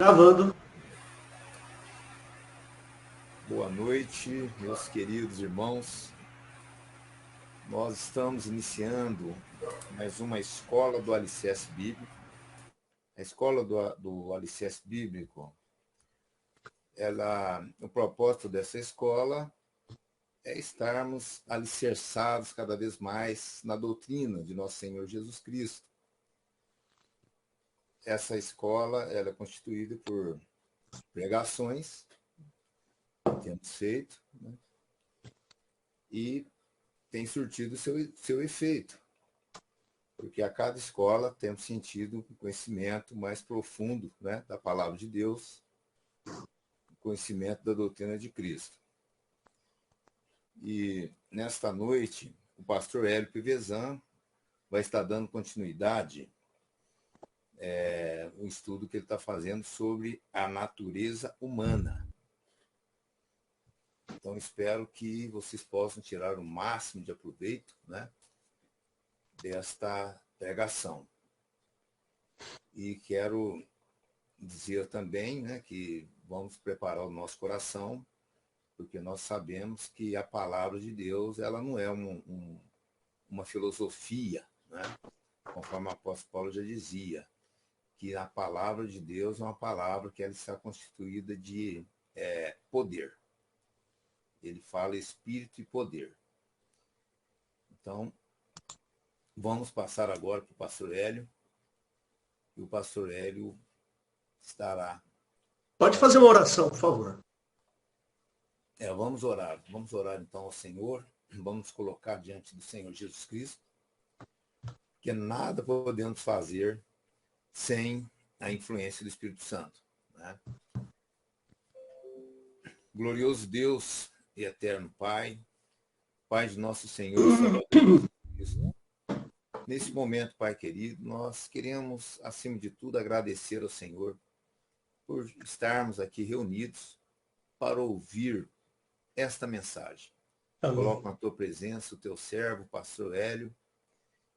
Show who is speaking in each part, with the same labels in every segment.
Speaker 1: Gravando.
Speaker 2: Boa noite, meus queridos irmãos. Nós estamos iniciando mais uma escola do Alicerce Bíblico. A escola do Alicerce Bíblico, o propósito dessa escola é estarmos alicerçados cada vez mais na doutrina de nosso Senhor Jesus Cristo. Essa escola ela é constituída por pregações que temos feito, né? E tem surtido seu efeito, porque a cada escola temos sentido um conhecimento mais profundo, né, da palavra de Deus, conhecimento da doutrina de Cristo. E nesta noite, o pastor Hélio Pivezan vai estar dando continuidade um estudo que ele está fazendo sobre a natureza humana. Então, espero que vocês possam tirar o máximo de aproveito, né, desta pregação. E quero dizer também, né, que vamos preparar o nosso coração, porque nós sabemos que a palavra de Deus ela não é uma filosofia, né, conforme o apóstolo Paulo já dizia, que a palavra de Deus é uma palavra que ela está constituída de poder. Ele fala espírito e poder. Então, vamos passar agora para o pastor Hélio, e o pastor Hélio estará...
Speaker 1: Pode fazer uma oração, por favor.
Speaker 2: Vamos orar então ao Senhor, vamos colocar diante do Senhor Jesus Cristo, que nada podemos fazer sem a influência do Espírito Santo, né? Glorioso Deus e eterno Pai, Pai de nosso Senhor, Salvador Jesus Cristo. Nesse momento, Pai querido, nós queremos, acima de tudo, agradecer ao Senhor por estarmos aqui reunidos para ouvir esta mensagem.
Speaker 1: Amém.
Speaker 2: Coloco na tua presença o teu servo, o pastor Hélio.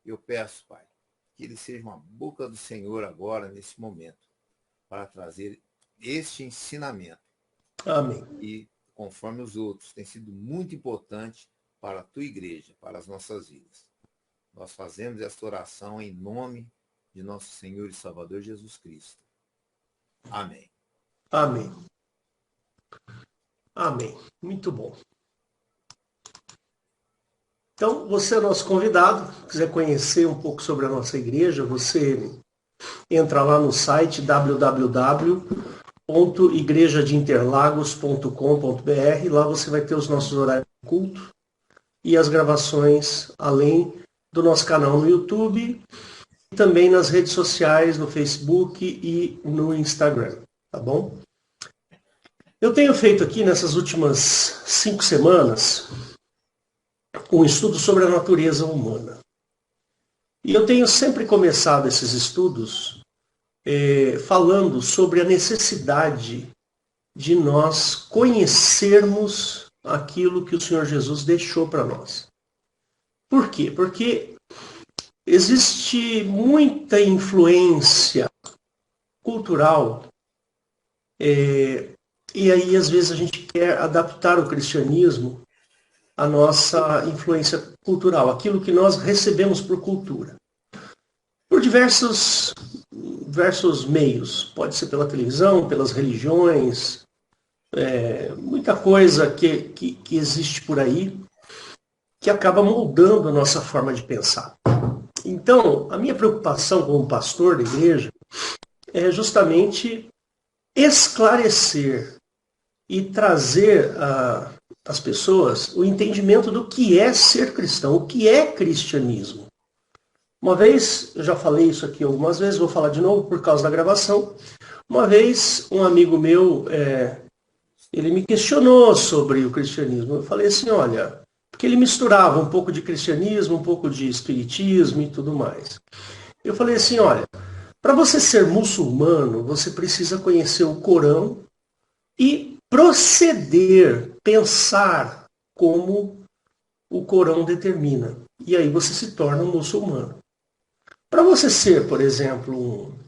Speaker 2: Eu peço, Pai, que ele seja uma boca do Senhor agora, nesse momento, para trazer este ensinamento.
Speaker 1: Amém.
Speaker 2: E, conforme os outros, tem sido muito importante para a tua igreja, para as nossas vidas. Nós fazemos esta oração em nome de nosso Senhor e Salvador Jesus Cristo. Amém.
Speaker 1: Amém. Amém. Muito bom. Então, você é nosso convidado. Se quiser conhecer um pouco sobre a nossa igreja, você entra lá no site www.igrejadeinterlagos.com.br. Lá você vai ter os nossos horários de culto e as gravações, além do nosso canal no YouTube e também nas redes sociais, no Facebook e no Instagram, tá bom? Eu tenho feito aqui nessas últimas 5 semanas um estudo sobre a natureza humana. E eu tenho sempre começado esses estudos falando sobre a necessidade de nós conhecermos aquilo que o Senhor Jesus deixou para nós. Por quê? Porque existe muita influência cultural e aí às vezes a gente quer adaptar o cristianismo à nossa influência cultural, aquilo que nós recebemos por cultura. Por diversos meios, pode ser pela televisão, pelas religiões, muita coisa que existe por aí que acaba moldando a nossa forma de pensar. Então, a minha preocupação como pastor da igreja é justamente esclarecer e trazer às pessoas o entendimento do que é ser cristão, o que é cristianismo. Uma vez, eu já falei isso aqui algumas vezes, vou falar de novo por causa da gravação. Uma vez, um amigo meu, ele me questionou sobre o cristianismo. Eu falei assim, olha, porque ele misturava um pouco de cristianismo, um pouco de espiritismo e tudo mais. Eu falei assim, olha, para você ser muçulmano, você precisa conhecer o Corão e proceder, pensar como o Corão determina. E aí você se torna um muçulmano. Para você ser, por exemplo, um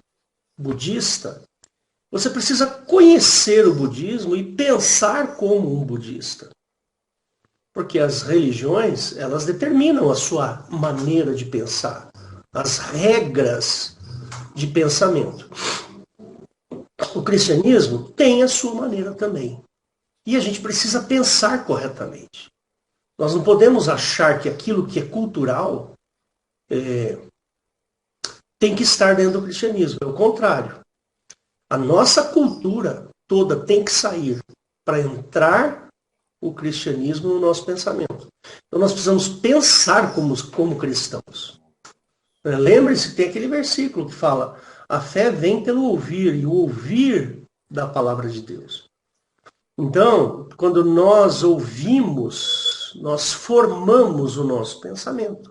Speaker 1: budista, Você precisa conhecer o budismo e pensar como um budista. Porque as religiões, elas determinam a sua maneira de pensar, as regras de pensamento. O cristianismo tem a sua maneira também. E a gente precisa pensar corretamente. Nós não podemos achar que aquilo que é cultural tem que estar dentro do cristianismo. É o contrário. A nossa cultura toda tem que sair para entrar o cristianismo no nosso pensamento. Então nós precisamos pensar como cristãos. Lembre-se que tem aquele versículo que fala: a fé vem pelo ouvir, e o ouvir da palavra de Deus. Então, quando nós ouvimos, nós formamos o nosso pensamento.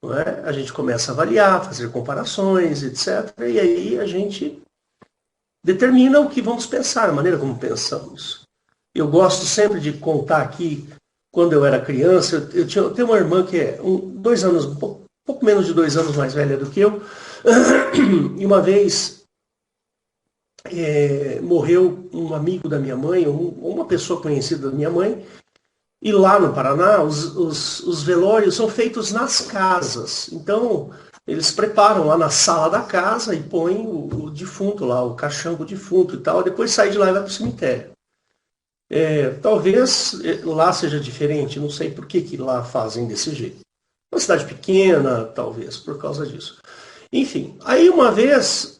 Speaker 1: Não é? A gente começa a avaliar, fazer comparações, etc. E aí a gente determina o que vamos pensar, a maneira como pensamos. Eu gosto sempre de contar aqui, quando eu era criança, eu tenho uma irmã que é 2 anos, um pouco menos de 2 anos mais velha do que eu, e uma vez morreu um amigo da minha mãe, ou uma pessoa conhecida da minha mãe, e lá no Paraná os velórios são feitos nas casas. Então, eles preparam lá na sala da casa e põem o defunto lá, o caixão do defunto e tal, depois sai de lá e vai para o cemitério. Talvez lá seja diferente, não sei por que lá fazem desse jeito. Uma cidade pequena, talvez, por causa disso. Enfim, aí uma vez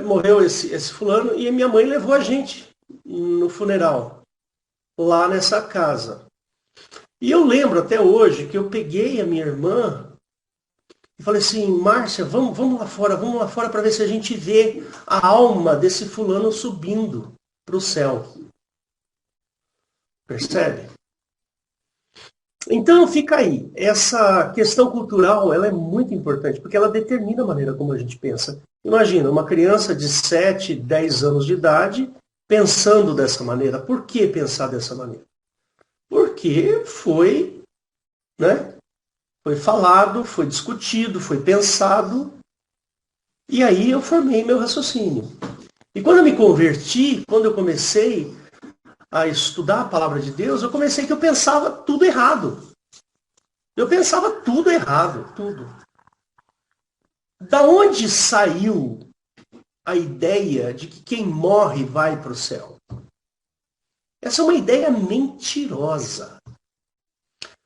Speaker 1: morreu esse fulano e minha mãe levou a gente no funeral, lá nessa casa. E eu lembro até hoje que eu peguei a minha irmã e falei assim: Márcia, vamos lá fora para ver se a gente vê a alma desse fulano subindo para o céu. Percebe? Então fica aí. Essa questão cultural, ela é muito importante, porque ela determina a maneira como a gente pensa. Imagina, uma criança de 7, 10 anos de idade pensando dessa maneira. Por que pensar dessa maneira? Porque foi falado, foi discutido, foi pensado, e aí eu formei meu raciocínio. E quando eu me converti, quando eu comecei a estudar a palavra de Deus, eu comecei que eu pensava tudo errado. Eu pensava tudo errado, tudo. Da onde saiu a ideia de que quem morre vai para o céu? Essa é uma ideia mentirosa.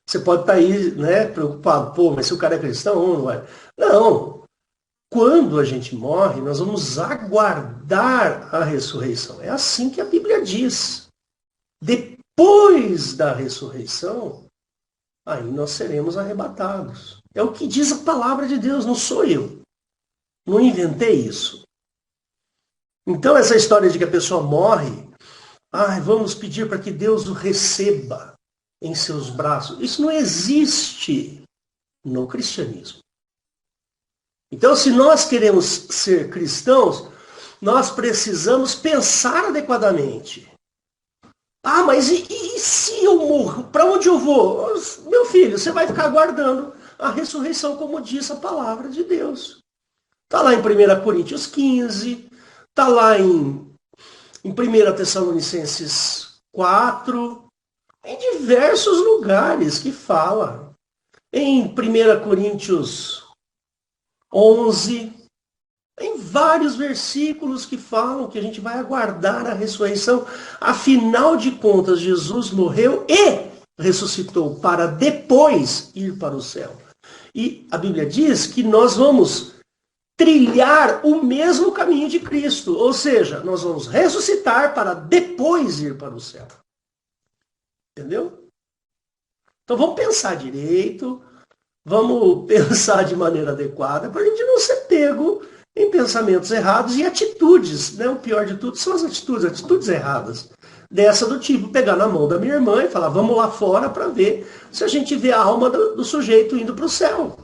Speaker 1: Você pode estar aí, preocupado, mas se o cara é cristão, não vai. Não. Quando a gente morre, nós vamos aguardar a ressurreição. É assim que a Bíblia diz. Depois da ressurreição, aí nós seremos arrebatados. É o que diz a palavra de Deus, não sou eu. Não inventei isso. Então essa história de que a pessoa morre, vamos pedir para que Deus o receba em seus braços. Isso não existe no cristianismo. Então, se nós queremos ser cristãos, nós precisamos pensar adequadamente. Mas e se eu morro? Para onde eu vou? Meu filho, você vai ficar aguardando a ressurreição, como diz a palavra de Deus. Está lá em 1 Coríntios 15, está lá em 1 Tessalonicenses 4, em diversos lugares que fala. Em 1 Coríntios 11, em vários versículos que falam que a gente vai aguardar a ressurreição. Afinal de contas, Jesus morreu e ressuscitou para depois ir para o céu. E a Bíblia diz que nós vamos trilhar o mesmo caminho de Cristo. Ou seja, nós vamos ressuscitar para depois ir para o céu. Entendeu? Então vamos pensar direito, vamos pensar de maneira adequada, para a gente não ser pego em pensamentos errados e atitudes. O pior de tudo são as atitudes erradas. Dessa do tipo, pegar na mão da minha irmã e falar: vamos lá fora para ver se a gente vê a alma do sujeito indo para o céu.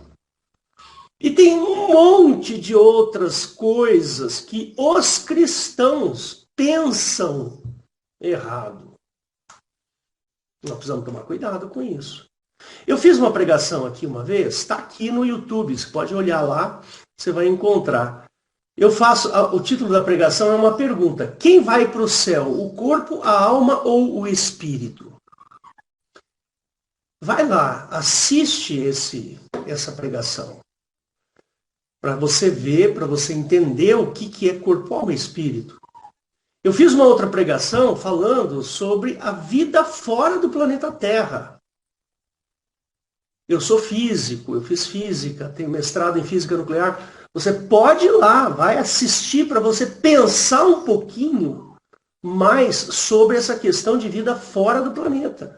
Speaker 1: E tem um monte de outras coisas que os cristãos pensam errado. Nós precisamos tomar cuidado com isso. Eu fiz uma pregação aqui uma vez, está aqui no YouTube, você pode olhar lá, você vai encontrar. O título da pregação é uma pergunta. Quem vai para o céu, o corpo, a alma ou o espírito? Vai lá, assiste essa pregação. Para você ver, para você entender o que é corpo, alma e espírito. Eu fiz uma outra pregação falando sobre a vida fora do planeta Terra. Eu sou físico, eu fiz física, tenho mestrado em física nuclear. Você pode ir lá, vai assistir para você pensar um pouquinho mais sobre essa questão de vida fora do planeta.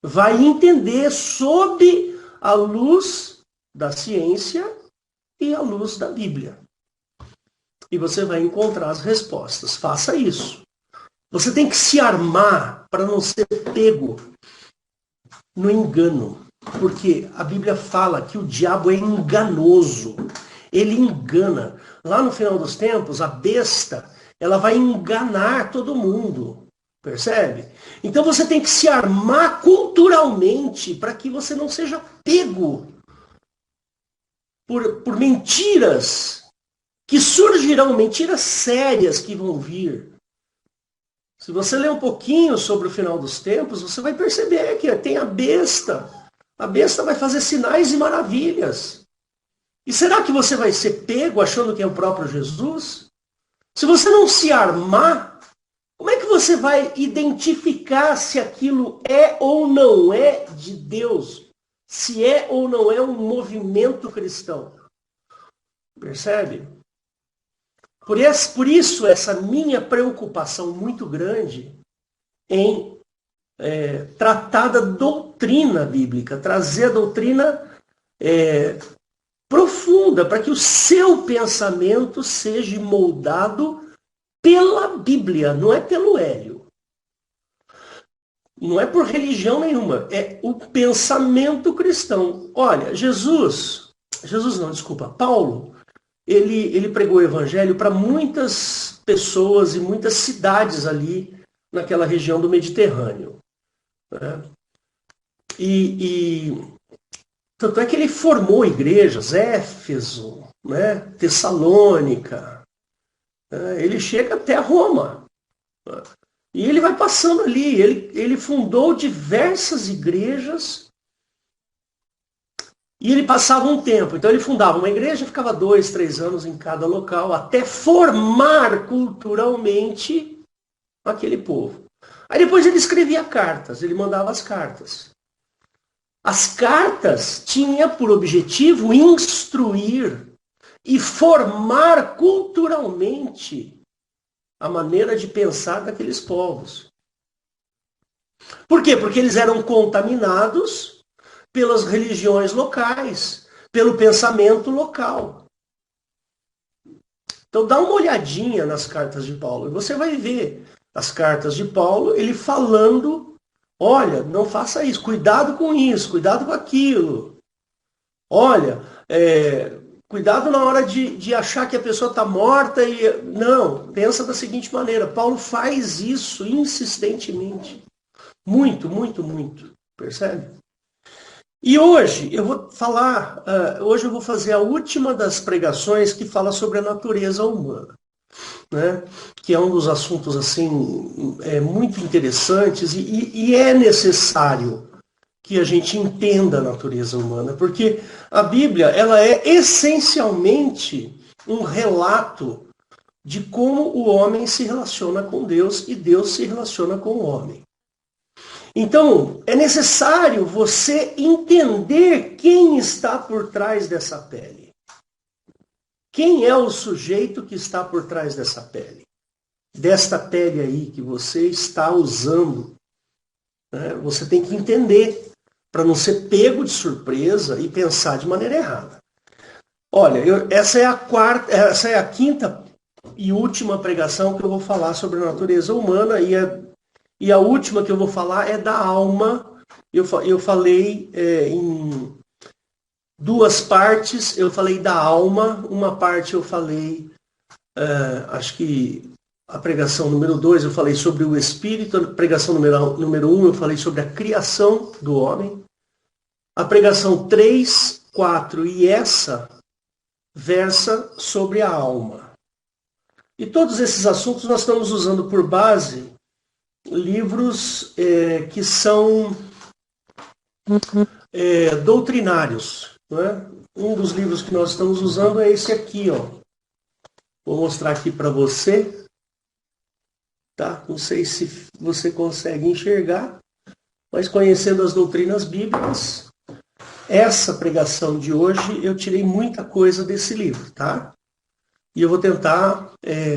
Speaker 1: Vai entender sob a luz da ciência e a luz da Bíblia. E você vai encontrar as respostas. Faça isso. Você tem que se armar para não ser pego no engano. Porque a Bíblia fala que o diabo é enganoso. Ele engana. Lá no final dos tempos, a besta, ela vai enganar todo mundo. Percebe? Então você tem que se armar culturalmente para que você não seja pego por mentiras que surgirão, mentiras sérias que vão vir. Se você ler um pouquinho sobre o final dos tempos, você vai perceber que tem a besta. A besta vai fazer sinais e maravilhas. E será que você vai ser pego achando que é o próprio Jesus? Se você não se armar, como é que você vai identificar se aquilo é ou não é de Deus? Se é ou não é um movimento cristão? Percebe? Por isso, essa minha preocupação muito grande em tratar da doutrina bíblica, trazer a doutrina profunda, para que o seu pensamento seja moldado pela Bíblia, não é pelo Hélio. Não é por religião nenhuma, é o pensamento cristão. Olha, Paulo, ele pregou o evangelho para muitas pessoas e muitas cidades ali naquela região do Mediterrâneo. Né? Tanto é que ele formou igrejas, Éfeso, né? Tessalônica, ele chega até Roma. E ele vai passando ali, ele fundou diversas igrejas e ele passava um tempo. Então ele fundava uma igreja, ficava 2, 3 anos em cada local, até formar culturalmente aquele povo. Aí depois ele escrevia cartas, ele mandava as cartas. As cartas tinham por objetivo instruir e formar culturalmente a maneira de pensar daqueles povos. Por quê? Porque eles eram contaminados pelas religiões locais, pelo pensamento local. Então dá uma olhadinha nas cartas de Paulo e você vai ver as cartas de Paulo, ele falando, olha, não faça isso, cuidado com isso, cuidado com aquilo. Olha, cuidado na hora de achar que a pessoa está morta e... Não, pensa da seguinte maneira, Paulo faz isso insistentemente. Muito, muito, muito. Percebe? E hoje eu vou fazer a última das pregações que fala sobre a natureza humana. Né? Que é um dos assuntos assim, muito interessantes e é necessário que a gente entenda a natureza humana, porque a Bíblia ela é essencialmente um relato de como o homem se relaciona com Deus e Deus se relaciona com o homem. Então, é necessário você entender quem está por trás dessa pele. Quem é o sujeito que está por trás dessa pele? Desta pele aí que você está usando. Né? Você tem que entender, para não ser pego de surpresa e pensar de maneira errada. Olha, essa é a quinta e última pregação que eu vou falar sobre a natureza humana, e a última que eu vou falar é da alma. Eu falei em 2 partes, eu falei da alma, uma parte eu falei, acho que a pregação número 2 eu falei sobre o espírito, a pregação número 1 eu falei sobre a criação do homem, a pregação 3, 4 e essa versa sobre a alma. E todos esses assuntos nós estamos usando por base livros que são doutrinários. Não é? Um dos livros que nós estamos usando é esse aqui, ó. Vou mostrar aqui para você. Tá? Não sei se você consegue enxergar, mas conhecendo as doutrinas bíblicas, essa pregação de hoje eu tirei muita coisa desse livro, tá? E eu vou tentar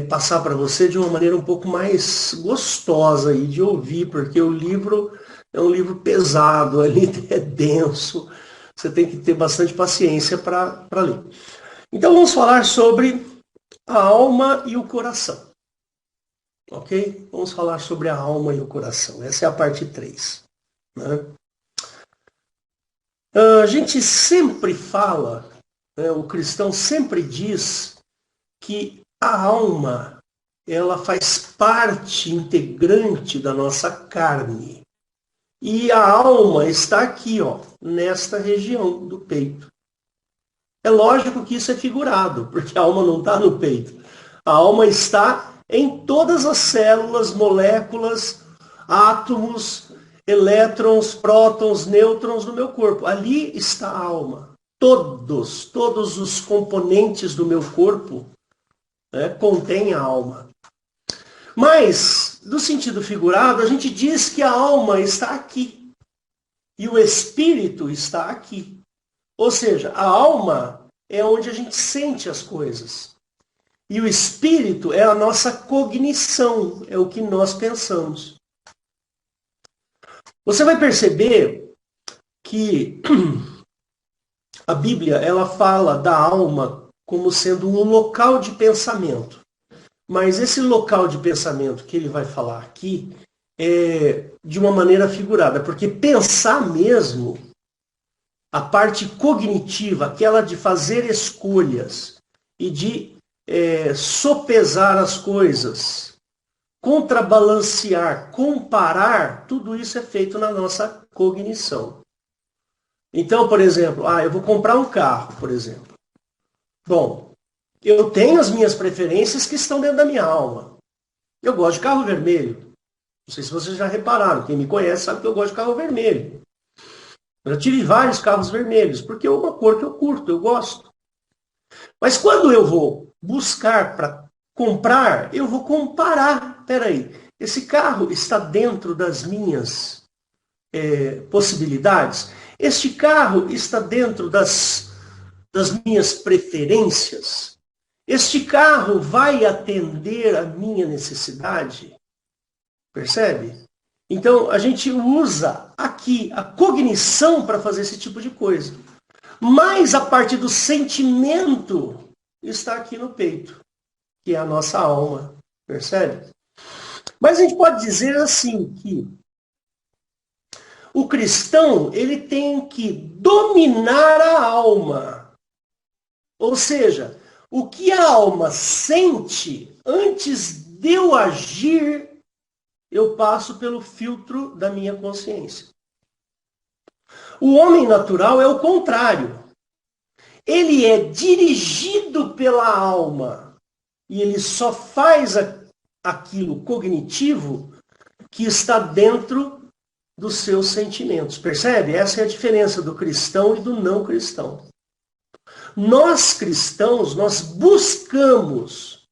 Speaker 1: passar para você de uma maneira um pouco mais gostosa aí de ouvir, porque o livro é um livro pesado, ali é denso, você tem que ter bastante paciência para ler. Então vamos falar sobre a alma e o coração. Ok? Vamos falar sobre a alma e o coração. Essa é a parte 3. Né? A gente sempre fala, né, o cristão sempre diz que a alma ela faz parte integrante da nossa carne. E a alma está aqui, ó, nesta região do peito. É lógico que isso é figurado, porque a alma não está no peito. A alma está em todas as células, moléculas, átomos, elétrons, prótons, nêutrons do meu corpo. Ali está a alma. Todos os componentes do meu corpo contêm a alma. Mas, no sentido figurado, a gente diz que a alma está aqui. E o espírito está aqui. Ou seja, a alma é onde a gente sente as coisas. E o espírito é a nossa cognição, é o que nós pensamos. Você vai perceber que a Bíblia ela fala da alma como sendo um local de pensamento. Mas esse local de pensamento que ele vai falar aqui é de uma maneira figurada, porque pensar mesmo, a parte cognitiva, aquela de fazer escolhas e de sopesar as coisas, contrabalancear, comparar, tudo isso é feito na nossa cognição. Então, por exemplo, eu vou comprar um carro, por exemplo. Bom, eu tenho as minhas preferências que estão dentro da minha alma. Eu gosto de carro vermelho. Não sei se vocês já repararam, quem me conhece sabe que eu gosto de carro vermelho. Eu já tive vários carros vermelhos, porque é uma cor que eu curto, eu gosto. Mas quando eu vou buscar para comprar, eu vou comparar. Espera aí, esse carro está dentro das minhas possibilidades? Este carro está dentro das minhas preferências? Este carro vai atender a minha necessidade? Percebe? Então, a gente usa aqui a cognição para fazer esse tipo de coisa. Mas a parte do sentimento está aqui no peito, que é a nossa alma. Percebe? Mas a gente pode dizer assim que o cristão ele tem que dominar a alma. Ou seja, o que a alma sente, antes de eu agir, eu passo pelo filtro da minha consciência. O homem natural é o contrário. Ele é dirigido pela alma. E ele só faz aquilo cognitivo que está dentro dos seus sentimentos. Percebe? Essa é a diferença do cristão e do não cristão. Nós cristãos, nós buscamos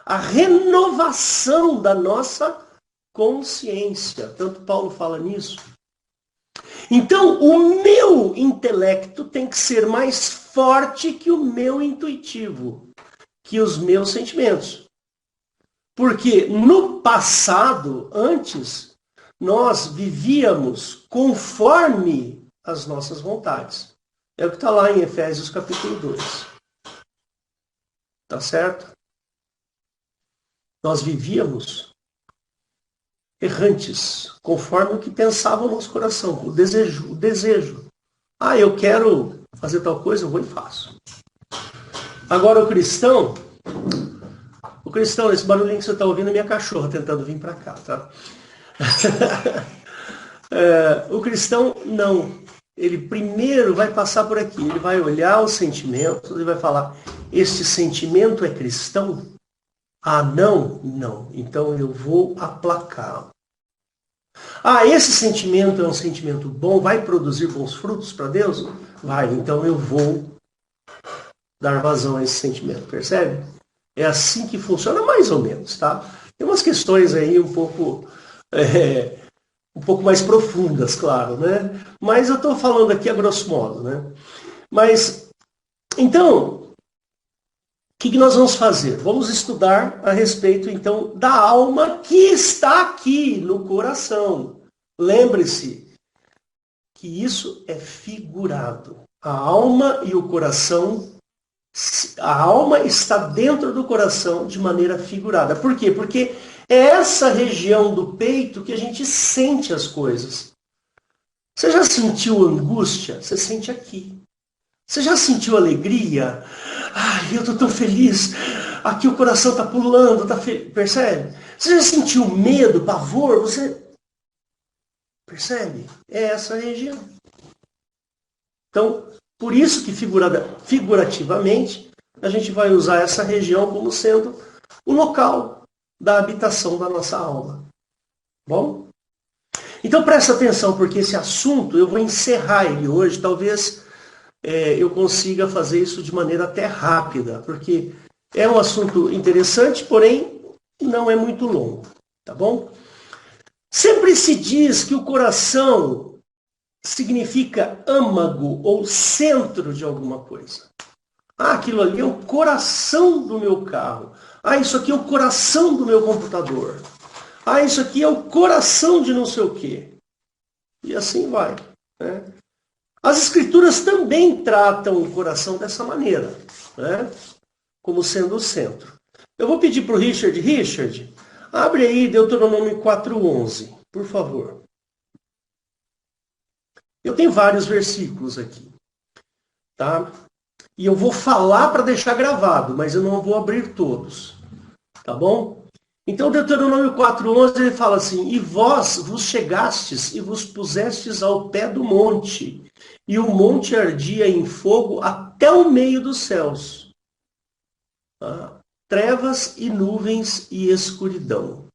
Speaker 1: a renovação da nossa consciência. Tanto Paulo fala nisso. Então, o meu intelecto tem que ser mais forte que o meu intuitivo, que os meus sentimentos. Porque no passado, antes, nós vivíamos conforme as nossas vontades. É o que está lá em Efésios capítulo 2. Tá certo? Nós vivíamos errantes, conforme o que pensava o nosso coração, o desejo. Eu quero fazer tal coisa, eu vou e faço. Agora o cristão, esse barulhinho que você está ouvindo é minha cachorra tentando vir para cá, tá? O cristão, não. Ele primeiro vai passar por aqui, ele vai olhar os sentimentos e vai falar, este sentimento é cristão? Ah, não? Não. Então eu vou aplacá-lo. Ah, esse sentimento é um sentimento bom, vai produzir bons frutos para Deus? Vai, então eu vou dar vazão a esse sentimento, percebe? É assim que funciona, mais ou menos, tá? Tem umas questões aí um pouco mais profundas, claro, né? Mas eu estou falando aqui a grosso modo, né? Mas, então, o que nós vamos fazer? Vamos estudar a respeito, então, da alma que está aqui no coração. Lembre-se que isso é figurado. A alma e o coração, a alma está dentro do coração de maneira figurada. Por quê? Porque é essa região do peito que a gente sente as coisas. Você já sentiu angústia? Você sente aqui. Você já sentiu alegria? Ai, eu estou tão feliz. Aqui o coração está pulando, percebe? Você já sentiu medo, pavor? Você percebe? É essa região. Então, por isso que figurativamente, a gente vai usar essa região como sendo o local da habitação da nossa alma. Bom? Então presta atenção, porque esse assunto, eu vou encerrar ele hoje, talvez eu consiga fazer isso de maneira até rápida, porque é um assunto interessante, porém não é muito longo, tá bom? Sempre se diz que o coração significa âmago ou centro de alguma coisa. Ah, aquilo ali é o coração do meu carro. Ah, isso aqui é o coração do meu computador. Ah, isso aqui é o coração de não sei o quê. E assim vai, né? As escrituras também tratam o coração dessa maneira, né? Como sendo o centro. Eu vou pedir para o Richard. Richard, abre aí Deuteronômio 4:11, por favor. Eu tenho vários versículos aqui, tá? E eu vou falar para deixar gravado, mas eu não vou abrir todos, tá bom? Então, Deuteronômio 4:11, ele fala assim: E vós vos chegastes e vos pusestes ao pé do monte, e o monte ardia em fogo até o meio dos céus. Tá? Trevas e nuvens e escuridão.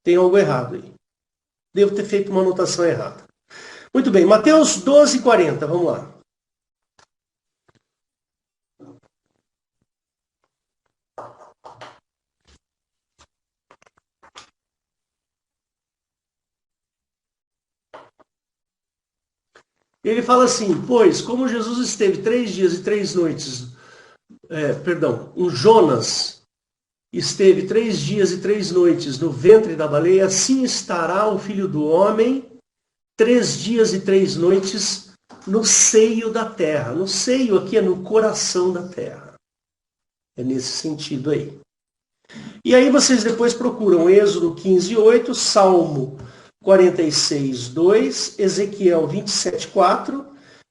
Speaker 1: Tem algo errado aí. Devo ter feito uma anotação errada. Muito bem, Mateus 12:40, vamos lá. Ele fala assim: Pois, como Jesus esteve 3 dias e 3 noites, o Jonas esteve 3 dias e 3 noites no ventre da baleia, assim estará o Filho do Homem 3 dias e 3 noites no seio da terra. No seio aqui é no coração da terra. É nesse sentido aí. E aí vocês depois procuram Êxodo 15:8, Salmo 46:2, Ezequiel 27:4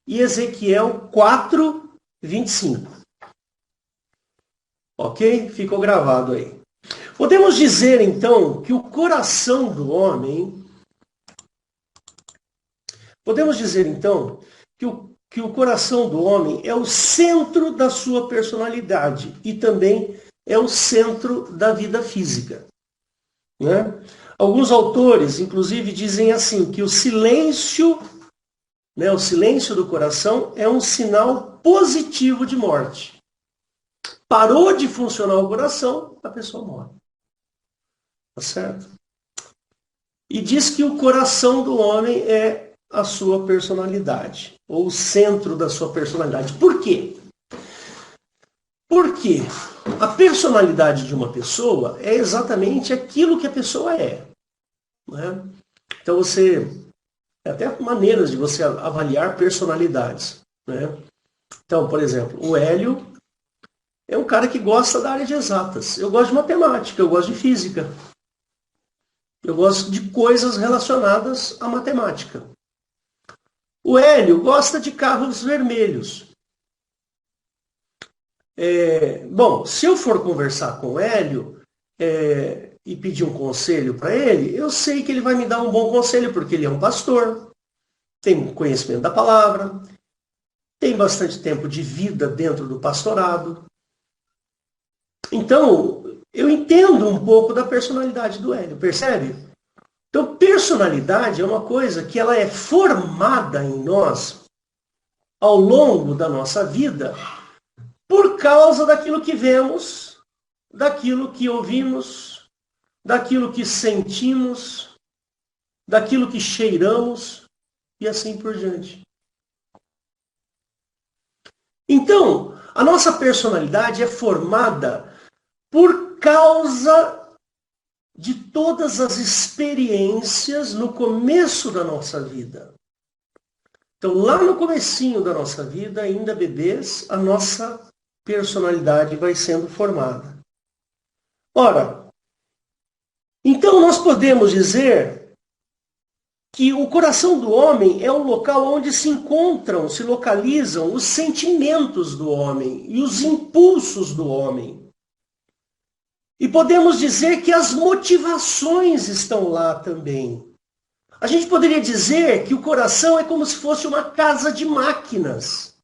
Speaker 1: e Ezequiel 4:25. Ok? Ficou gravado aí. Podemos dizer então que o coração do homem. Podemos dizer então que o coração do homem é o centro da sua personalidade e também é o centro da vida física, né? Alguns autores, inclusive, dizem assim, que o silêncio do coração é um sinal positivo de morte. Parou de funcionar o coração, a pessoa morre. Tá certo? E diz que o coração do homem é a sua personalidade, ou o centro da sua personalidade. Por quê? Porque a personalidade de uma pessoa é exatamente aquilo que a pessoa é, né? Então até maneiras de você avaliar personalidades, né? Então, por exemplo, o Hélio é um cara que gosta da área de exatas. Eu gosto de matemática, eu gosto de física. Eu gosto de coisas relacionadas à matemática. O Hélio gosta de carros vermelhos. Bom, se eu for conversar com o Hélio e pedir um conselho para ele, eu sei que ele vai me dar um bom conselho, porque ele é um pastor, tem conhecimento da palavra, tem bastante tempo de vida dentro do pastorado. Então, eu entendo um pouco da personalidade do Hélio, percebe? Então, personalidade é uma coisa que ela é formada em nós ao longo da nossa vida por causa daquilo que vemos, daquilo que ouvimos, daquilo que sentimos, daquilo que cheiramos e assim por diante. Então, a nossa personalidade é formada por causa de todas as experiências no começo da nossa vida. Então, lá no comecinho da nossa vida, ainda bebês, a nossa personalidade vai sendo formada. Ora, então nós podemos dizer que o coração do homem é o local onde se encontram, se localizam os sentimentos do homem e os impulsos do homem. E podemos dizer que as motivações estão lá também. A gente poderia dizer que o coração é como se fosse uma casa de máquinas,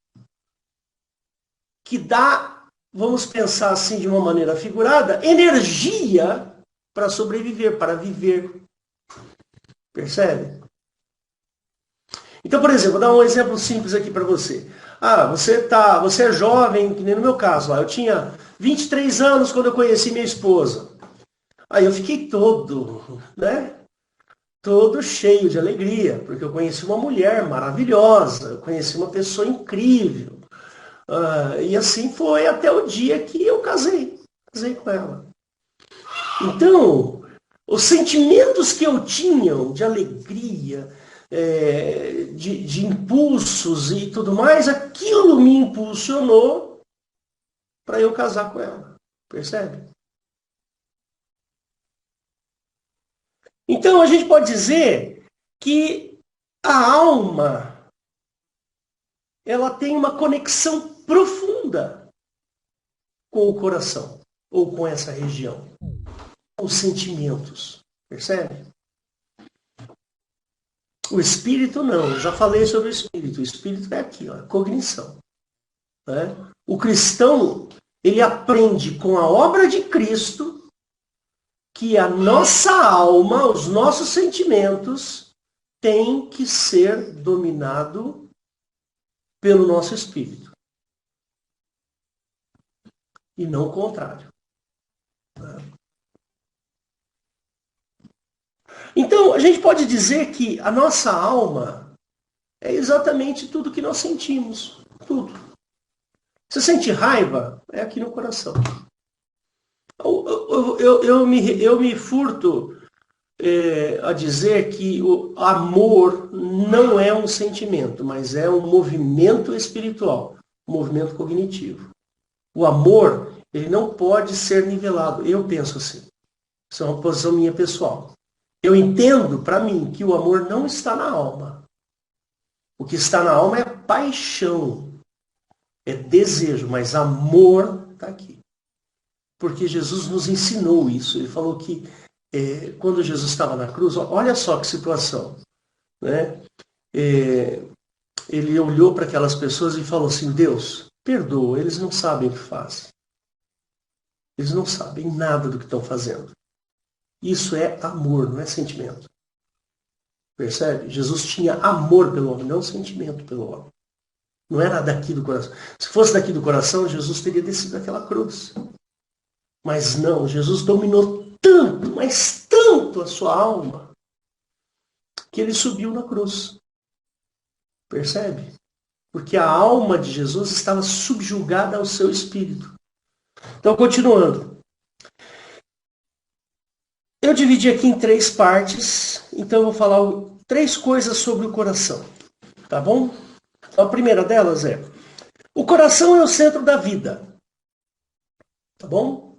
Speaker 1: que dá, vamos pensar assim de uma maneira figurada, energia para sobreviver, para viver. Percebe? Então, por exemplo, vou dar um exemplo simples aqui para você. Você é jovem, que nem no meu caso lá. Eu tinha 23 anos quando eu conheci minha esposa. Aí eu fiquei todo cheio de alegria, porque eu conheci uma mulher maravilhosa, eu conheci uma pessoa incrível. E assim foi até o dia que eu casei com ela. Então, os sentimentos que eu tinha de alegria, de impulsos e tudo mais, aquilo me impulsionou para eu casar com ela. Percebe? Então, a gente pode dizer que a alma, ela tem uma conexão profunda com o coração, ou com essa região, com os sentimentos. Percebe? O espírito não, eu já falei sobre o espírito. O espírito é aqui, ó, cognição. Né? O cristão, ele aprende com a obra de Cristo que a nossa alma, os nossos sentimentos, têm que ser dominado pelo nosso espírito. E não o contrário. Então, a gente pode dizer que a nossa alma é exatamente tudo que nós sentimos. Tudo. Você sente raiva? É aqui no coração. Eu me furto a dizer que o amor não é um sentimento, mas é um movimento espiritual, um movimento cognitivo. O amor, ele não pode ser nivelado. Eu penso assim. Isso é uma posição minha pessoal. Eu entendo, para mim, que o amor não está na alma. O que está na alma é paixão, é desejo, mas amor está aqui. Porque Jesus nos ensinou isso. Ele falou que quando Jesus estava na cruz, olha só que situação. Né? Ele olhou para aquelas pessoas e falou assim, Deus, perdoa, eles não sabem o que fazem. Eles não sabem nada do que estão fazendo. Isso é amor, não é sentimento. Percebe? Jesus tinha amor pelo homem, não sentimento pelo homem. Não era daqui do coração. Se fosse daqui do coração, Jesus teria descido aquela cruz. Mas não, Jesus dominou tanto, mas tanto a sua alma, que ele subiu na cruz. Percebe? Porque a alma de Jesus estava subjugada ao seu espírito. Então, continuando. Eu dividi aqui em 3 partes, então eu vou falar 3 coisas sobre o coração. Tá bom? Então, a primeira delas é: o coração é o centro da vida. Tá bom?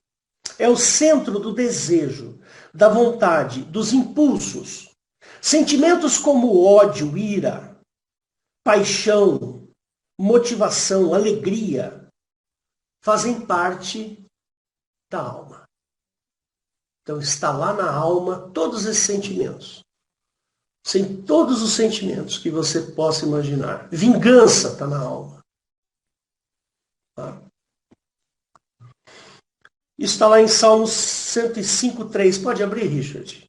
Speaker 1: É o centro do desejo, da vontade, dos impulsos. Sentimentos como ódio, ira, paixão, motivação, alegria, fazem parte da alma. Então está lá na alma todos esses sentimentos. Sem todos os sentimentos que você possa imaginar. Vingança está na alma. Tá? Isso está lá em Salmos 105:3. Pode abrir, Richard.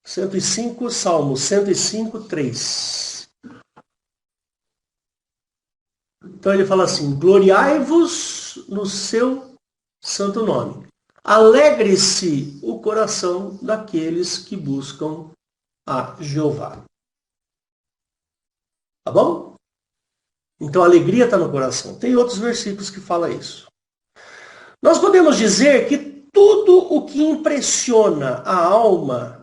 Speaker 1: Salmo 105:3. Então ele fala assim: gloriai-vos no seu santo nome. Alegre-se o coração daqueles que buscam a Jeová. Tá bom? Então a alegria está no coração. Tem outros versículos que falam isso. Nós podemos dizer que tudo o que impressiona a alma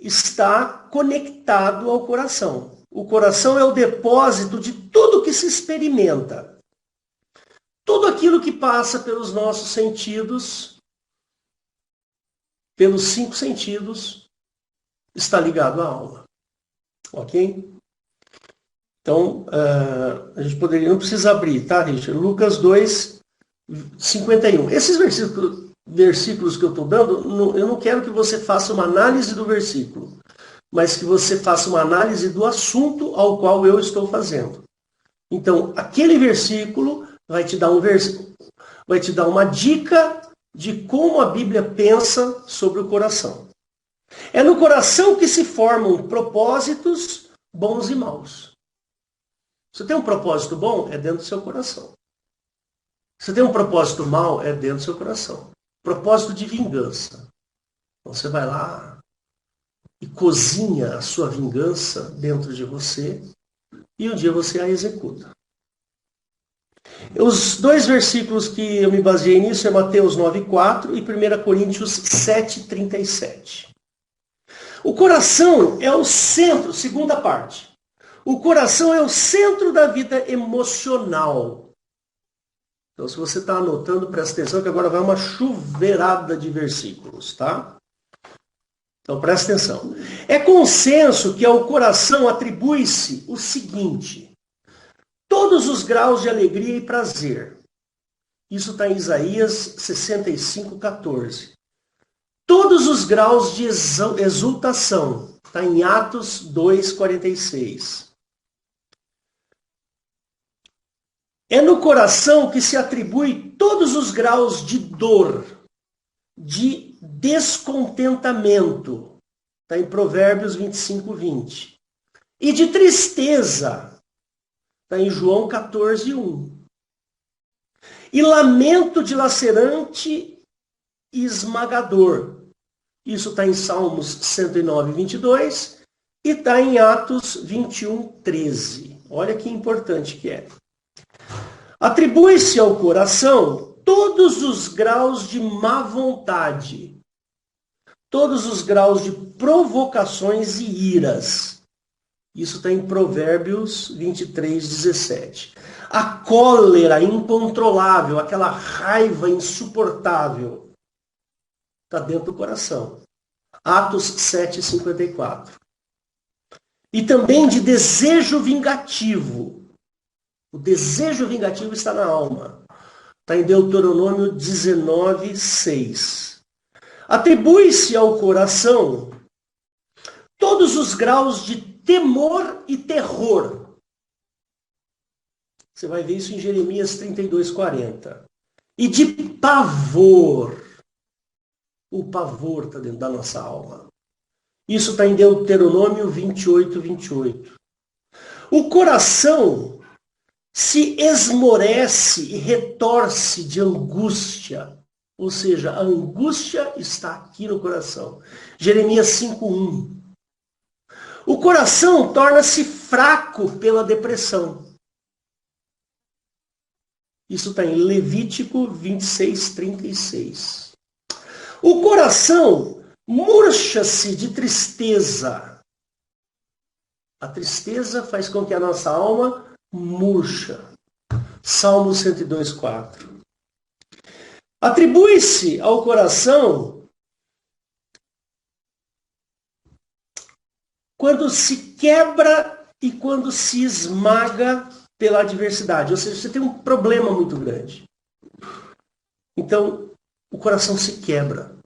Speaker 1: está conectado ao coração. O coração é o depósito de tudo que se experimenta. Tudo aquilo que passa pelos nossos sentidos, pelos 5 sentidos, está ligado à alma. Ok? Então, a gente poderia, não precisa abrir, tá, Richard? Lucas 2:51. Esses versículos que eu estou dando, eu não quero que você faça uma análise do versículo, mas que você faça uma análise do assunto ao qual eu estou fazendo. Então, aquele versículo vai te dar uma dica de como a Bíblia pensa sobre o coração. É no coração que se formam propósitos bons e maus. Você tem um propósito bom? É dentro do seu coração. Você tem um propósito mau? É dentro do seu coração. Propósito de vingança. Então você vai lá e cozinha a sua vingança dentro de você e um dia você a executa. Os 2 versículos que eu me baseei nisso é Mateus 9:4 e 1 Coríntios 7:37. O coração é o centro, segunda parte. O coração é o centro da vida emocional. Então, se você está anotando, presta atenção que agora vai uma chuveirada de versículos, tá? Então, presta atenção. É consenso que ao coração atribui-se o seguinte: todos os graus de alegria e prazer. Isso está em Isaías 65:14. Todos os graus de exultação. Está em Atos 2:46. É no coração que se atribui todos os graus de dor, de descontentamento. Está em Provérbios 25:20. E de tristeza. Está em João 14:1. E lamento dilacerante e esmagador. Isso está em Salmos 109:22 e está em Atos 21:13. Olha que importante que é. Atribui-se ao coração todos os graus de má vontade, todos os graus de provocações e iras. Isso está em Provérbios 23:17. A cólera incontrolável, aquela raiva insuportável, está dentro do coração. Atos 7:54. E também de desejo vingativo. O desejo vingativo está na alma. Está em Deuteronômio 19:6. Atribui-se ao coração todos os graus de temor e terror. Você vai ver isso em Jeremias 32:40. E de pavor. O pavor está dentro da nossa alma. Isso está em Deuteronômio 28:28. O coração se esmorece e retorce de angústia. Ou seja, a angústia está aqui no coração. Jeremias 5:1. O coração torna-se fraco pela depressão. Isso está em Levítico 26:36. O coração murcha-se de tristeza. A tristeza faz com que a nossa alma murcha. Salmo 102:4. Atribui-se ao coração quando se quebra e quando se esmaga pela adversidade. Ou seja, você tem um problema muito grande. Então, o coração se quebra.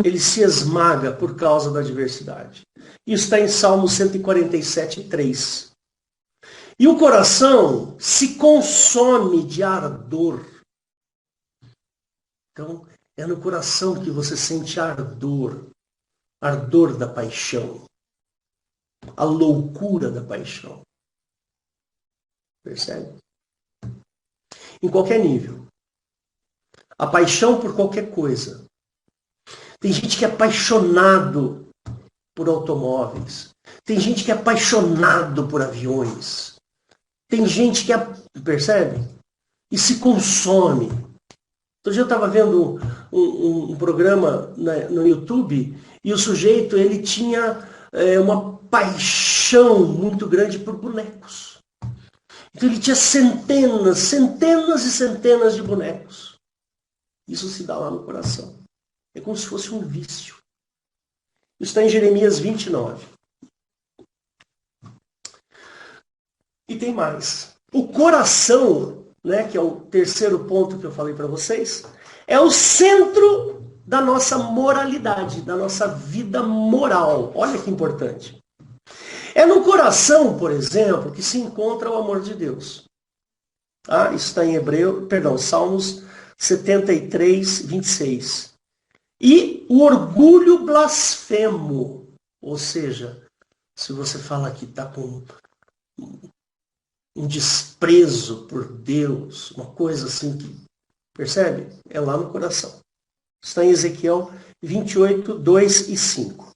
Speaker 1: Ele se esmaga por causa da adversidade. Isso está em Salmo 147, 3. E o coração se consome de ardor. Então, é no coração que você sente ardor. Ardor da paixão. A loucura da paixão. Percebe? Em qualquer nível. A paixão por qualquer coisa. Tem gente que é apaixonado por automóveis. Tem gente que é apaixonado por aviões. Tem gente que percebe? E se consome. Outro dia eu estava vendo um programa no YouTube e o sujeito ele tinha uma paixão muito grande por bonecos. Então ele tinha centenas e centenas de bonecos. Isso se dá lá no coração. É como se fosse um vício. Isso está em Jeremias 29. E tem mais. O coração, né, que é o terceiro ponto que eu falei para vocês, é o centro da nossa moralidade, da nossa vida moral. Olha que importante. É no coração, por exemplo, que se encontra o amor de Deus. Isso está em Salmos 73, 26. E o orgulho blasfemo. Ou seja, se você fala que está com um desprezo por Deus, uma coisa assim que, percebe? É lá no coração. Está em Ezequiel 28, 2 e 5.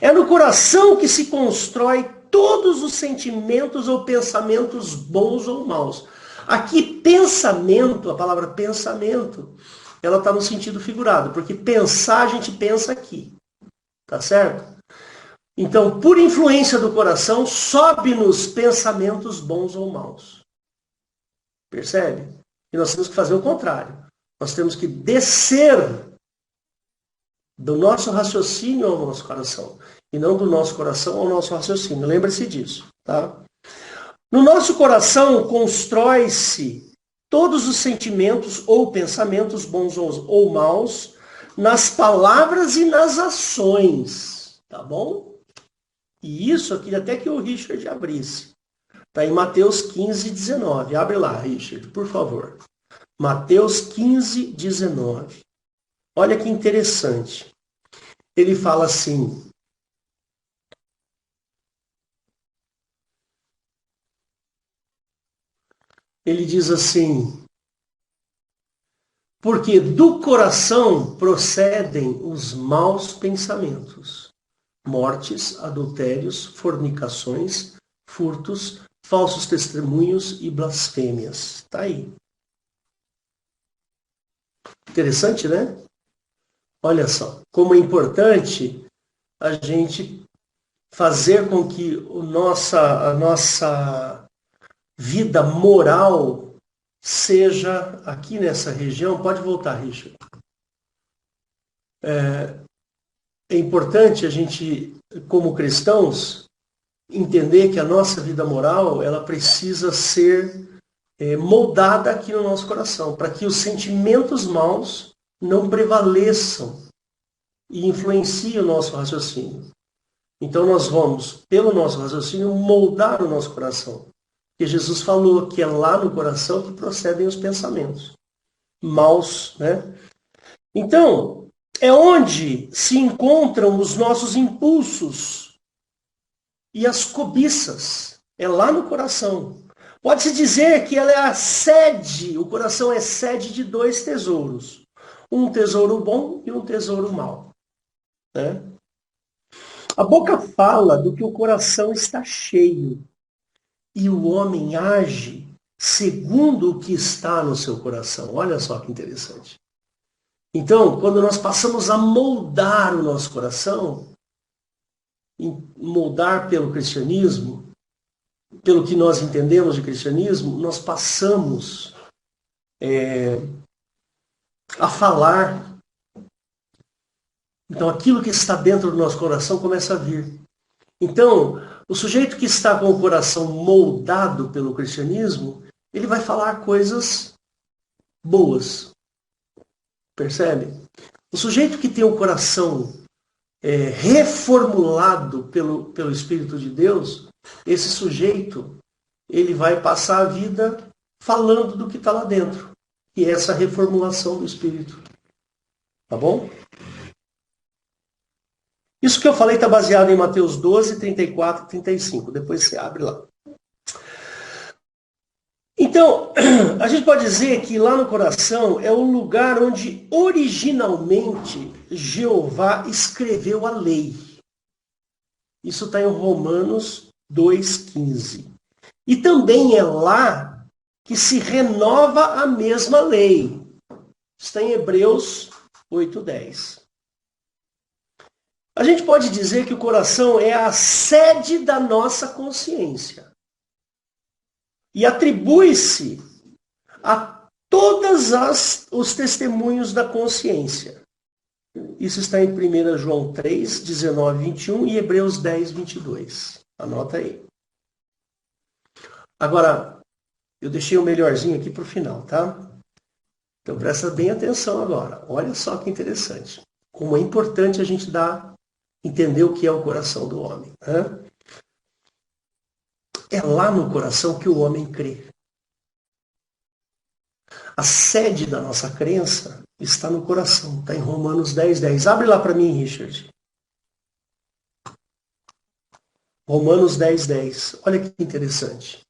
Speaker 1: É no coração que se constrói todos os sentimentos ou pensamentos bons ou maus. Aqui, pensamento, a palavra pensamento, ela está no sentido figurado, porque pensar a gente pensa aqui. Tá certo? Então, por influência do coração, sobe-nos pensamentos bons ou maus. Percebe? E nós temos que fazer o contrário. Nós temos que descer do nosso raciocínio ao nosso coração. E não do nosso coração ao nosso raciocínio. Lembre-se disso. Tá? No nosso coração constrói-se todos os sentimentos ou pensamentos bons ou maus nas palavras e nas ações. Tá bom? E isso aqui até que o Richard abrisse. Está em Mateus 15, 19. Abre lá, Richard, por favor. Mateus 15, 19. Olha que interessante. Ele fala assim. Ele diz assim. Porque do coração procedem os maus pensamentos. Mortes, adultérios, fornicações, furtos, falsos testemunhos e blasfêmias. Está aí. Interessante, né? Olha só, como é importante a gente fazer com que a nossa vida moral seja aqui nessa região. Pode voltar, Richard. É importante a gente, como cristãos, entender que a nossa vida moral ela precisa ser moldada aqui no nosso coração, para que os sentimentos maus não prevaleçam e influenciem o nosso raciocínio. Então nós vamos, pelo nosso raciocínio, moldar o nosso coração. Porque Jesus falou que é lá no coração que procedem os pensamentos maus, né? Então, é onde se encontram os nossos impulsos e as cobiças. É lá no coração. Pode-se dizer que ela é a sede, o coração é sede de dois tesouros. Um tesouro bom e um tesouro mau. Né? A boca fala do que o coração está cheio. E o homem age segundo o que está no seu coração. Olha só que interessante. Então, quando nós passamos a moldar o nosso coração, moldar pelo cristianismo, pelo que nós entendemos de cristianismo, nós passamos a falar. Então, aquilo que está dentro do nosso coração começa a vir. Então, o sujeito que está com o coração moldado pelo cristianismo, ele vai falar coisas boas. Percebe? O sujeito que tem o coração reformulado pelo Espírito de Deus, esse sujeito, ele vai passar a vida falando do que está lá dentro. E essa reformulação do Espírito. Tá bom? Isso que eu falei está baseado em Mateus 12, 34 e 35. Depois você abre lá. Então, a gente pode dizer que lá no coração é o lugar onde originalmente Jeová escreveu a lei. Isso está em Romanos 2,15. E também é lá que se renova a mesma lei. Está em Hebreus 8,10. A gente pode dizer que o coração é a sede da nossa consciência. E atribui-se a todos os testemunhos da consciência. Isso está em 1 João 3, 19, 21 e Hebreus 10, 22. Anota aí. Agora, eu deixei o melhorzinho aqui para o final, tá? Então presta bem atenção agora. Olha só que interessante. Como é importante a gente entender o que é o coração do homem. Né? É lá no coração que o homem crê. A sede da nossa crença está no coração. Está em Romanos 10, 10. Abre lá para mim, Richard. Romanos 10, 10. Olha que interessante.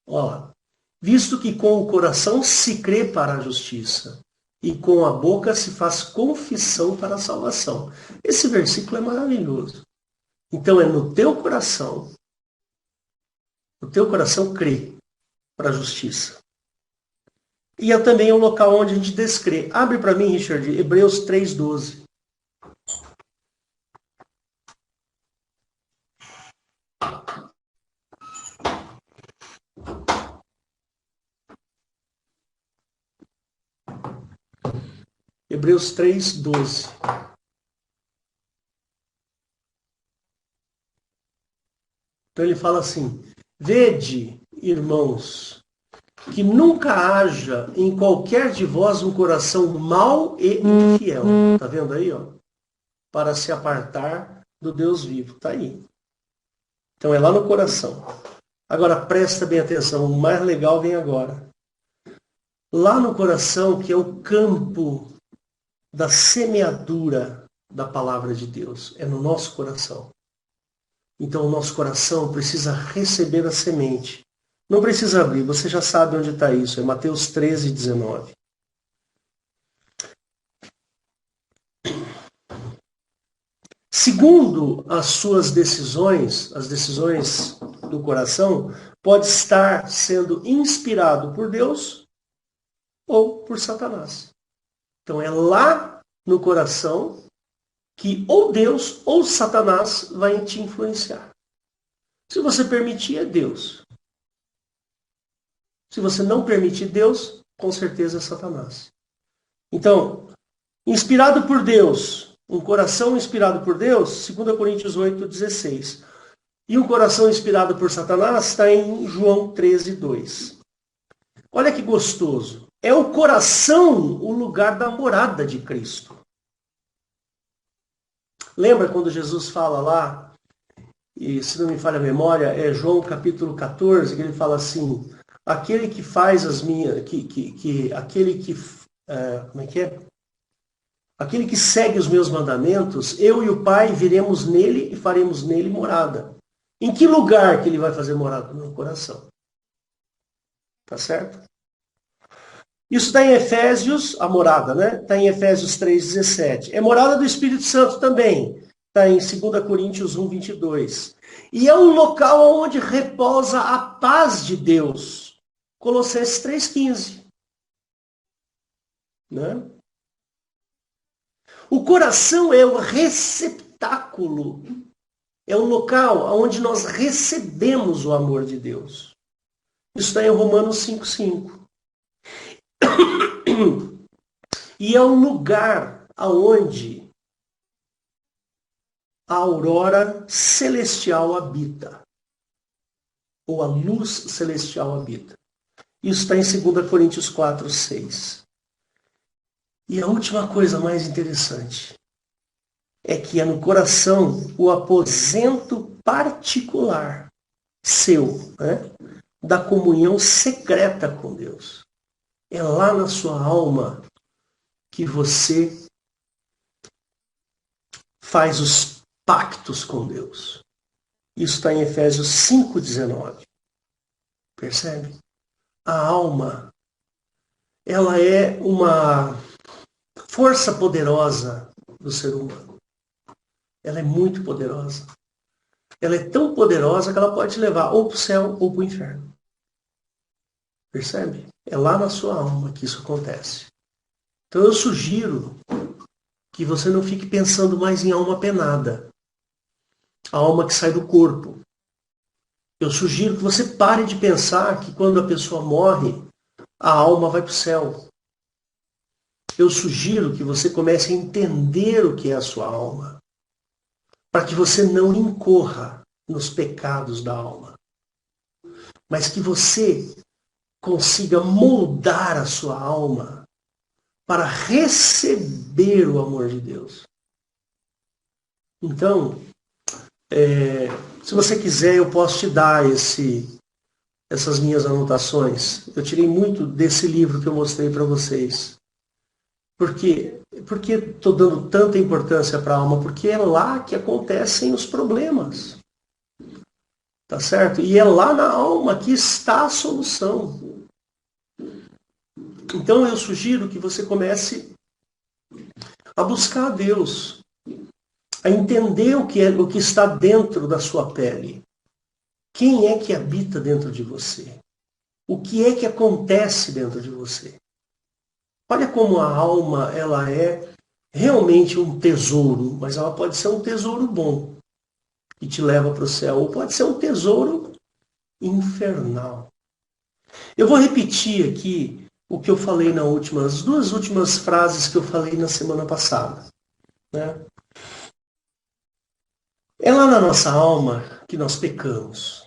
Speaker 1: Ó, visto que com o coração se crê para a justiça e com a boca se faz confissão para a salvação. Esse versículo é maravilhoso. Então é no teu coração, o teu coração crê para a justiça. E é também o local onde a gente descrê. Abre para mim, Richard, Hebreus 3,12. Hebreus 3,12. Então ele fala assim: vede, irmãos, que nunca haja em qualquer de vós um coração mau e infiel. Tá vendo aí, ó? Para se apartar do Deus vivo. Tá aí. Então é lá no coração. Agora presta bem atenção, o mais legal vem agora. Lá no coração, que é o campo da semeadura da palavra de Deus. É no nosso coração. Então o nosso coração precisa receber a semente. Não precisa abrir, você já sabe onde está isso. É Mateus 13, 19. Segundo as suas decisões, as decisões do coração, pode estar sendo inspirado por Deus ou por Satanás. Então é lá no coração que ou Deus ou Satanás vai te influenciar. Se você permitir, é Deus. Se você não permitir Deus, com certeza é Satanás. Então, inspirado por Deus, um coração inspirado por Deus, 2 Coríntios 8, 16. E um coração inspirado por Satanás está em João 13, 2. Olha que gostoso. É o coração o lugar da morada de Cristo. Lembra quando Jesus fala lá, e se não me falha a memória, é João capítulo 14, que ele fala assim, aquele que faz as minhas, como é que é? Aquele que segue os meus mandamentos, eu e o Pai viremos nele e faremos nele morada. Em que lugar que ele vai fazer morada? No coração. Tá certo? Isso está em Efésios, a morada, né? Está em Efésios 3,17. É morada do Espírito Santo também. Está em 2 Coríntios 1, 22. E é um local onde repousa a paz de Deus. Colossenses 3,15. Né? O coração é o receptáculo. É um local onde nós recebemos o amor de Deus. Isso está em Romanos 5,5. E é um lugar onde a aurora celestial habita. ou a luz celestial habita. Isso está em 2 Coríntios 4, 6. E a última coisa mais interessante é que é no coração o aposento particular seu, né, da comunhão secreta com Deus. É lá na sua alma que você faz os pactos com Deus. Isso está em Efésios 5,19. Percebe? A alma, ela é uma força poderosa do ser humano. Ela é muito poderosa. Ela é tão poderosa que ela pode te levar ou para o céu ou para o inferno. Percebe? É lá na sua alma que isso acontece. Então eu sugiro que você não fique pensando mais em alma penada. A alma que sai do corpo. Eu sugiro que você pare de pensar que quando a pessoa morre, a alma vai para o céu. Eu sugiro que você comece a entender o que é a sua alma, para que você não incorra nos pecados da alma, mas que você consiga moldar a sua alma para receber o amor de Deus. Então, se você quiser, eu posso te dar essas minhas anotações. Eu tirei muito desse livro que eu mostrei para vocês. Por quê? Por que estou dando tanta importância para a alma? Porque é lá que acontecem os problemas. Tá certo? E é lá na alma que está a solução. Então eu sugiro que você comece a buscar a Deus, a entender o que está dentro da sua pele. Quem é que habita dentro de você? O que é que acontece dentro de você? Olha como a alma, ela é realmente um tesouro, mas ela pode ser um tesouro bom, que te leva para o céu, ou pode ser um tesouro infernal. Eu vou repetir aqui o que eu falei as duas últimas frases que eu falei na semana passada, né? É lá na nossa alma que nós pecamos.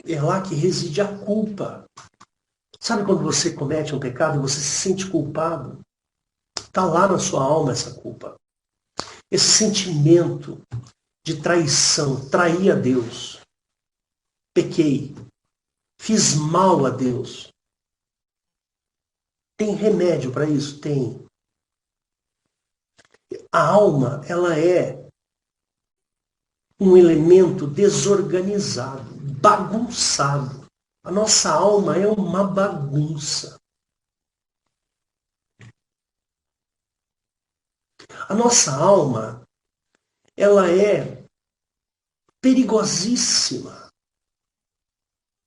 Speaker 1: É lá que reside a culpa. Sabe quando você comete um pecado e você se sente culpado? Está lá na sua alma essa culpa. Esse sentimento de traição, traí a Deus. Pequei. Fiz mal a Deus. Tem remédio para isso? Tem. A alma, ela é um elemento desorganizado, bagunçado. A nossa alma é uma bagunça. A nossa alma, ela é perigosíssima.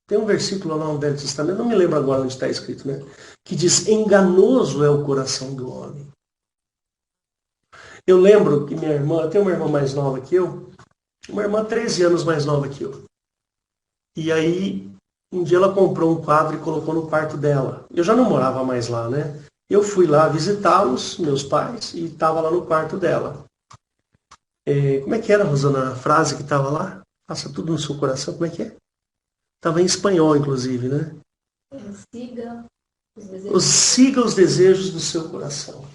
Speaker 1: Tem um versículo lá no Velho Testamento, não me lembro agora onde está escrito, né? Que diz, enganoso é o coração do homem. Eu lembro que minha irmã, eu tenho uma irmã mais nova que eu, uma irmã 13 anos mais nova que eu. E aí, um dia ela comprou um quadro e colocou no quarto dela. Eu já não morava mais lá, né? Eu fui lá visitá-los, meus pais, e estava lá no quarto dela. Como é que era, Rosana, a frase que estava lá? Faça tudo no seu coração, como é que é? Estava em espanhol, inclusive, né? Siga os desejos do seu coração.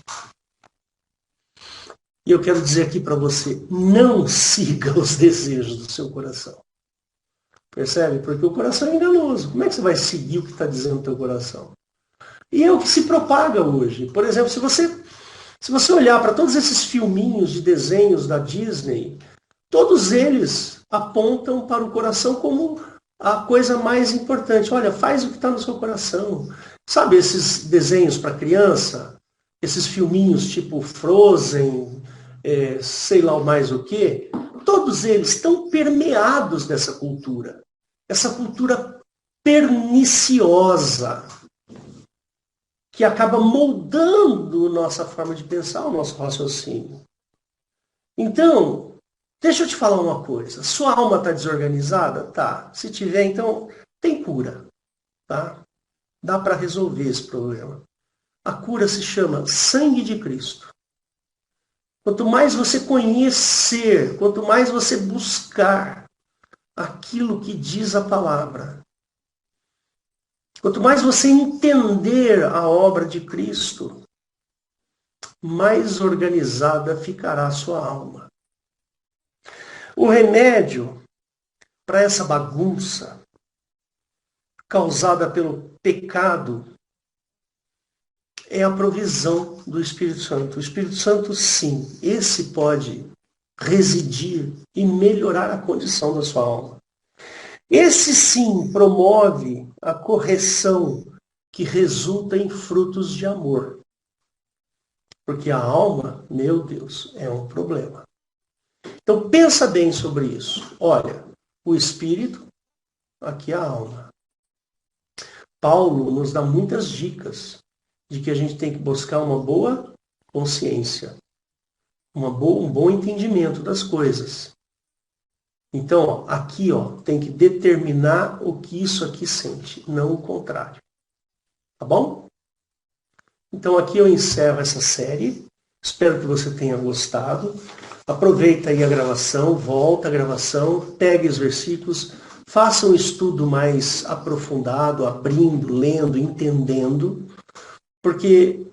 Speaker 1: E eu quero dizer aqui para você, não siga os desejos do seu coração. Percebe? Porque o coração é enganoso. Como é que você vai seguir o que está dizendo o teu coração? E é o que se propaga hoje. Por exemplo, se você olhar para todos esses filminhos de desenhos da Disney, todos eles apontam para o coração como a coisa mais importante. Olha, faz o que está no seu coração. Sabe esses desenhos para criança? Esses filminhos tipo Frozen, sei lá mais o quê? Todos eles estão permeados dessa cultura. Essa cultura perniciosa que acaba moldando nossa forma de pensar, o nosso raciocínio. Então, deixa eu te falar uma coisa. Sua alma está desorganizada? Tá. Se tiver, então, tem cura. Tá? Dá para resolver esse problema. A cura se chama sangue de Cristo. Quanto mais você conhecer, quanto mais você buscar aquilo que diz a palavra. Quanto mais você entender a obra de Cristo, mais organizada ficará a sua alma. O remédio para essa bagunça causada pelo pecado é a provisão do Espírito Santo. O Espírito Santo, sim, esse pode residir e melhorar a condição da sua alma. Esse, sim, promove a correção que resulta em frutos de amor. Porque a alma, meu Deus, é um problema. Então pensa bem sobre isso. Olha, o Espírito, aqui é a alma. Paulo nos dá muitas dicas de que a gente tem que buscar uma boa consciência, um bom entendimento das coisas. Então, aqui tem que determinar o que isso aqui sente, não o contrário. Tá bom? Então aqui eu encerro essa série. Espero que você tenha gostado. Aproveita aí a gravação, volta a gravação, pegue os versículos, faça um estudo mais aprofundado, abrindo, lendo, entendendo. Porque,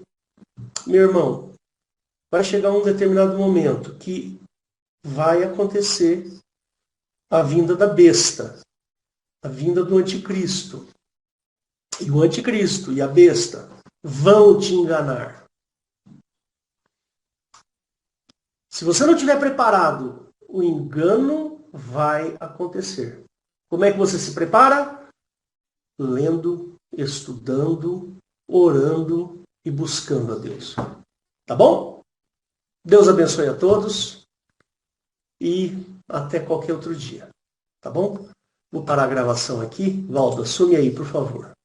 Speaker 1: meu irmão, vai chegar um determinado momento que vai acontecer a vinda da besta, a vinda do anticristo. E o anticristo e a besta vão te enganar. Se você não estiver preparado, o engano vai acontecer. Como é que você se prepara? Lendo, estudando, orando e buscando a Deus. Tá bom? Deus abençoe a todos e até qualquer outro dia. Tá bom? Vou parar a gravação aqui. Valdo, assume aí, por favor.